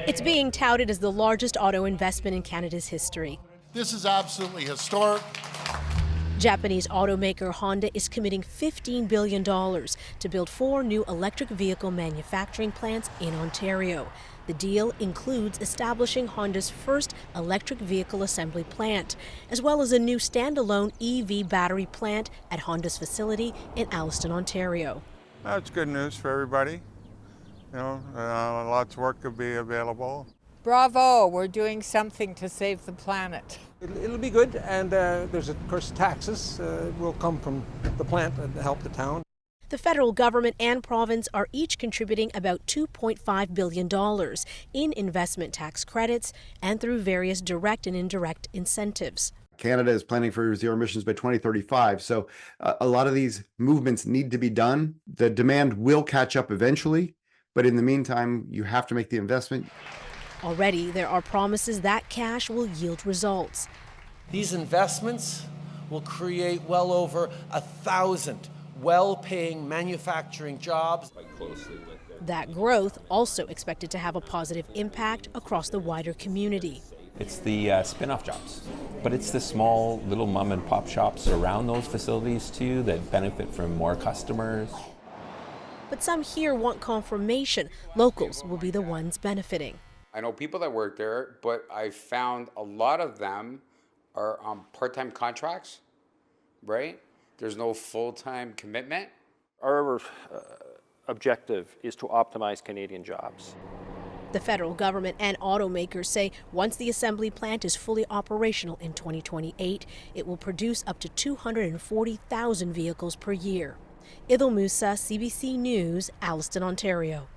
It's being touted as the largest auto investment in Canada's history. This is absolutely historic. Japanese automaker Honda is committing $15 billion to build 4 new electric vehicle manufacturing plants in Ontario. The deal includes establishing Honda's first electric vehicle assembly plant, as well as a new standalone EV battery plant at Honda's facility in Alliston, Ontario. That's good news for everybody. You know, lots of work could be available. Bravo, we're doing something to save the planet. It'll be good, and there's of course taxes will come from the plant and help the town. The federal government and province are each contributing about $2.5 billion in investment tax credits and through various direct and indirect incentives. Canada is planning for zero emissions by 2035. So a lot of these movements need to be done. The demand will catch up eventually, but in the meantime, you have to make the investment. Already, there are promises that cash will yield results. These investments will create well over 1,000 well-paying manufacturing jobs. That growth also expected to have a positive impact across the wider community. It's the spin-off jobs, but it's the small little mom and pop shops around those facilities too that benefit from more customers. But some here want confirmation locals will be the ones benefiting. I know people that work there, but I found a lot of them are on part-time contracts, right? There's no full-time commitment. Our objective is to optimize Canadian jobs. The federal government and automakers say once the assembly plant is fully operational in 2028, it will produce up to 240,000 vehicles per year. Idil Musa, CBC News, Alliston, Ontario.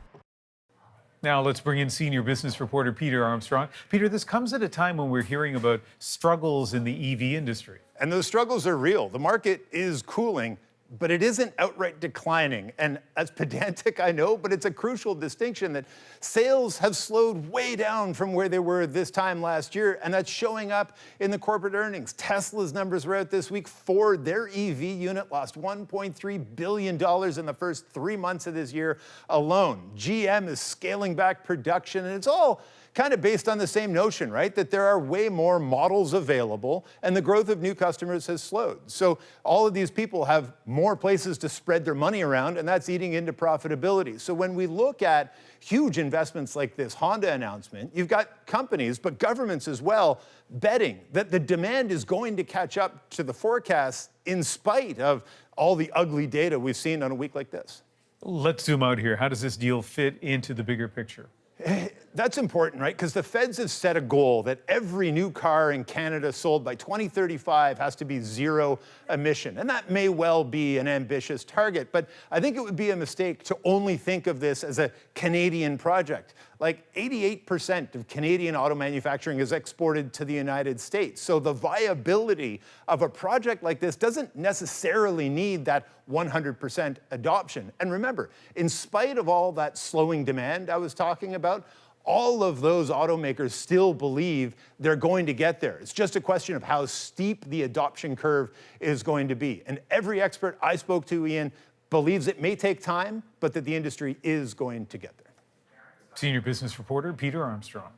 Now let's bring in senior business reporter Peter Armstrong. Peter, this comes at a time when we're hearing about struggles in the EV industry. And those struggles are real. The market is cooling, but it isn't outright declining. And as pedantic, I know, but it's a crucial distinction that sales have slowed way down from where they were this time last year, and that's showing up in the corporate earnings. Tesla's numbers were out this week. Ford, their EV unit, lost $1.3 billion in the first 3 months of this year alone. GM is scaling back production, and it's all kind of based on the same notion, right? That there are way more models available and the growth of new customers has slowed. So all of these people have more places to spread their money around, and that's eating into profitability. So when we look at huge investments like this Honda announcement, you've got companies, but governments as well, betting that the demand is going to catch up to the forecasts in spite of all the ugly data we've seen on a week like this. Let's zoom out here. How does this deal fit into the bigger picture? That's important, right? Because the feds have set a goal that every new car in Canada sold by 2035 has to be zero emission. And that may well be an ambitious target, but I think it would be a mistake to only think of this as a Canadian project. Like 88% of Canadian auto manufacturing is exported to the United States. So the viability of a project like this doesn't necessarily need that 100% adoption. And remember, in spite of all that slowing demand I was talking about, all of those automakers still believe they're going to get there. It's just a question of how steep the adoption curve is going to be. And every expert I spoke to, Ian, believes it may take time, but that the industry is going to get there. Senior business reporter Peter Armstrong.